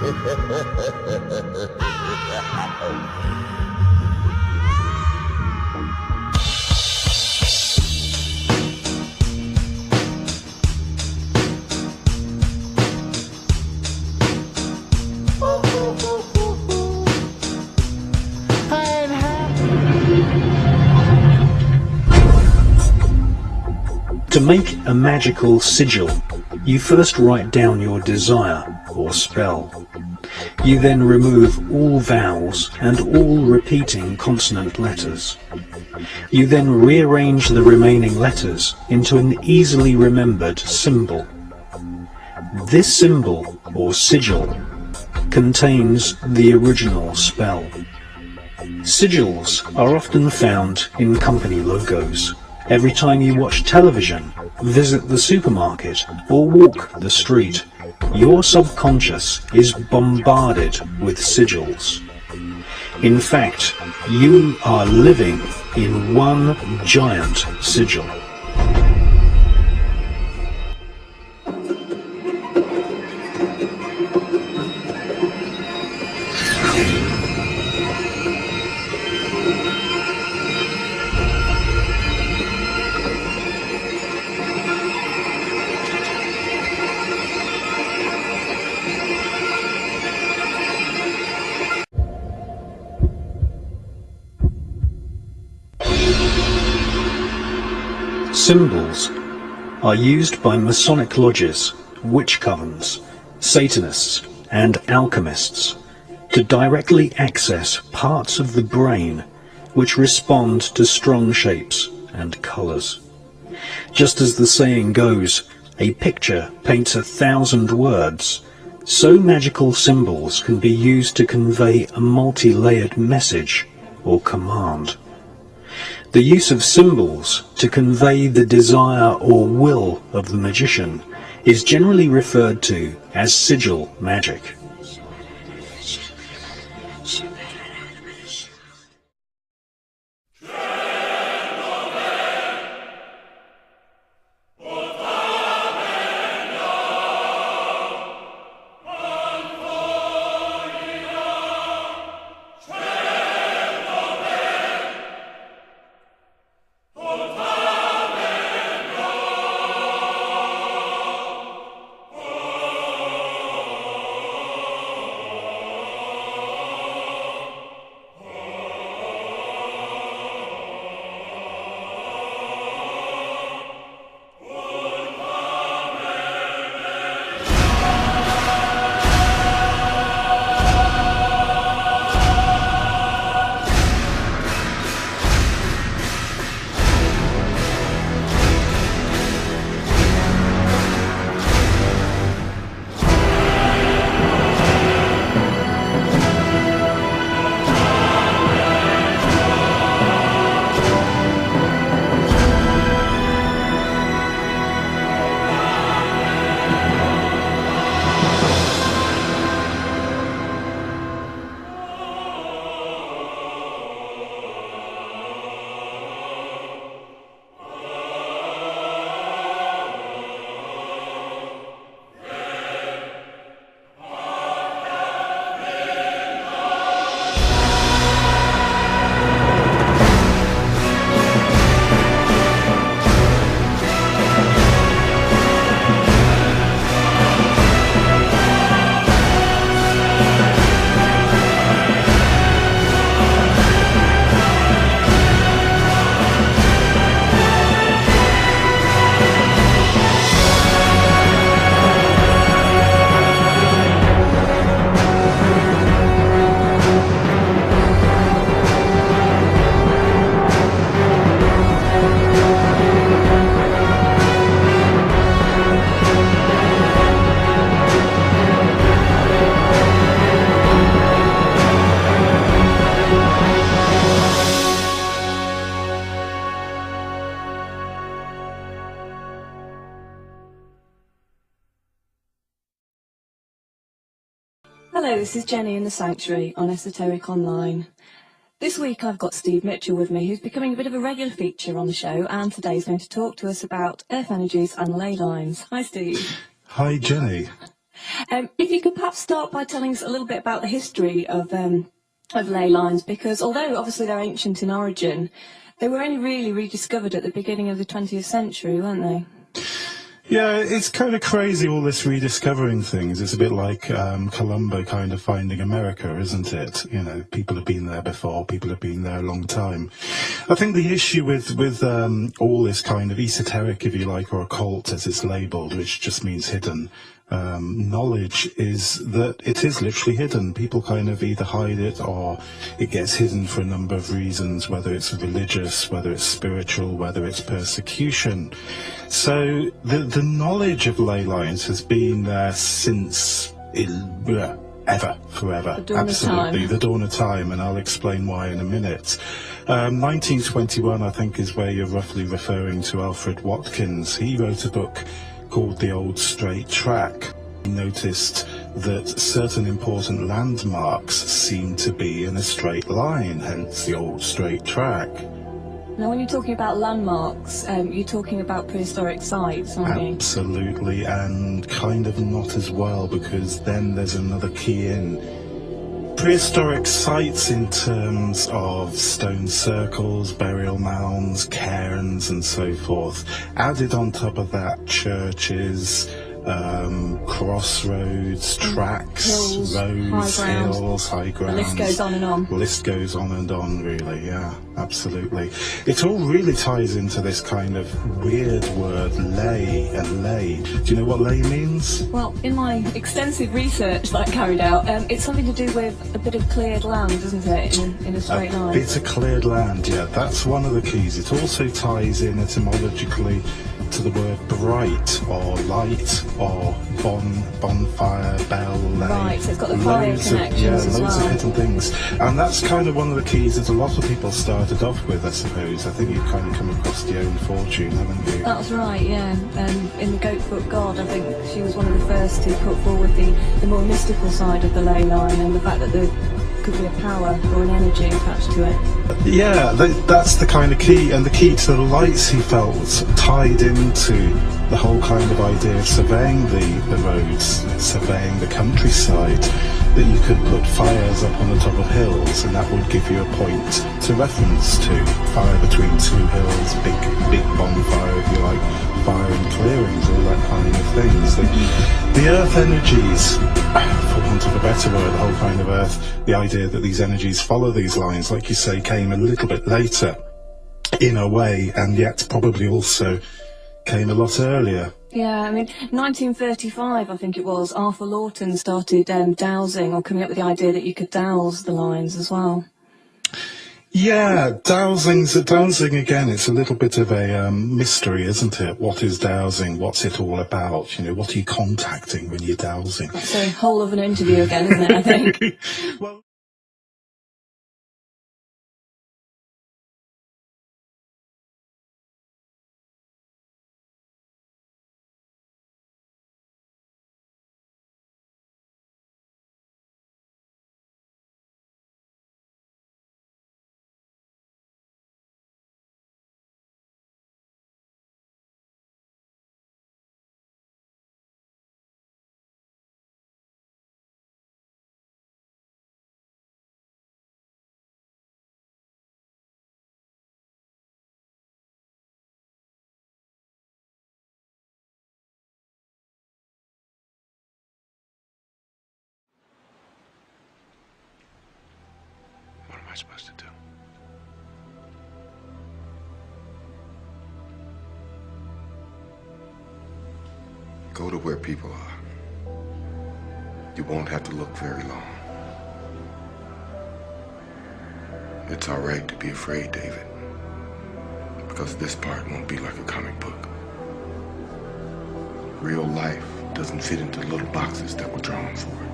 To make a magical sigil, you first write down your desire or spell. You then remove all vowels and all repeating consonant letters. You then rearrange the remaining letters into an easily remembered symbol. This symbol, or sigil, contains the original spell. Sigils are often found in company logos. Every time you watch television, visit the supermarket, or walk the street, your subconscious is bombarded with sigils. In fact, you are living in one giant sigil. Symbols are used by Masonic lodges, witch covens, Satanists and alchemists to directly access parts of the brain which respond to strong shapes and colours. Just as the saying goes, a picture paints 1,000 words, so magical symbols can be used to convey a multi-layered message or command. The use of symbols to convey the desire or will of the magician is generally referred to as sigil magic. Hello, this is Jenny in the Sanctuary on Esoteric Online. This week I've got Steve Mitchell with me, who's becoming a bit of a regular feature on the show, and today he's going to talk to us about earth energies and ley lines. Hi, Steve. Hi, Jenny. If you could perhaps start by telling us a little bit about the history of ley lines, because although obviously they're ancient in origin, they were only really rediscovered at the beginning of the 20th century, weren't they? Yeah, it's kind of crazy, all this rediscovering things. It's a bit like Columbo kind of finding America, isn't it? You know, people have been there before, people have been there a long time. I think the issue with all this kind of esoteric, if you like, or occult as it's labelled, which just means hidden, knowledge, is that it is literally hidden. People kind of either hide it or it gets hidden for a number of reasons, whether it's religious, whether it's spiritual, whether it's persecution. So the knowledge of ley lines has been there since ever, forever. Absolutely, the dawn of time, and I'll explain why in a minute. 1921, I think, is where you're roughly referring to Alfred Watkins. He wrote a book called The Old Straight Track. He noticed that certain important landmarks seemed to be in a straight line, hence the Old Straight Track. Now, when you're talking about landmarks, you're talking about prehistoric sites, aren't you? Absolutely, and kind of not as well, because then there's another key in. Prehistoric sites in terms of stone circles, burial mounds, cairns and so forth. Added on top of that, churches, crossroads, tracks, hills, roads, hills, high grounds. The list goes on and on. The list goes on and on, really, yeah, absolutely. It all really ties into this kind of weird word, ley and lay. Do you know what ley means? Well, in my extensive research that I carried out, it's something to do with a bit of cleared land, isn't it, in a straight line? A bit of cleared land, yeah, that's one of the keys. It also ties in etymologically to the word bright or light or bonfire, bell, lay. Right, so it's got the fire connections as well. Loads of hidden things. And that's kind of one of the keys that a lot of people started off with, I suppose. I think you've kind of come across the own fortune, haven't you? That's right, yeah. In the Goat Book God, I think she was one of the first to put forward the more mystical side of the ley line, and the fact that there could be a power or an energy attached to it. Yeah, that's the kind of key, and the key to the lights, he felt, tied into the whole kind of idea of surveying the roads, surveying the countryside, that you could put fires up on the top of hills and that would give you a point to reference to. Fire between two hills, big bonfire, if you like, fire in clearings, all that kind of things. The earth energies, for want of a better word, the whole kind of earth, the idea that these energies follow these lines, like you say, came a little bit later in a way, and yet probably also came a lot earlier. Yeah, I mean, 1935, I think it was, Arthur Lawton started dowsing, or coming up with the idea that you could dowse the lines as well. Yeah, dowsing again, it's a little bit of a mystery, isn't it? What is dowsing? What's it all about? You know, what are you contacting when you're dowsing? That's a whole of an interview again, isn't it, I think? Well, what am I supposed to do? Go to where people are. You won't have to look very long. It's all right to be afraid, David, because this part won't be like a comic book. Real life doesn't fit into little boxes that were drawn for it.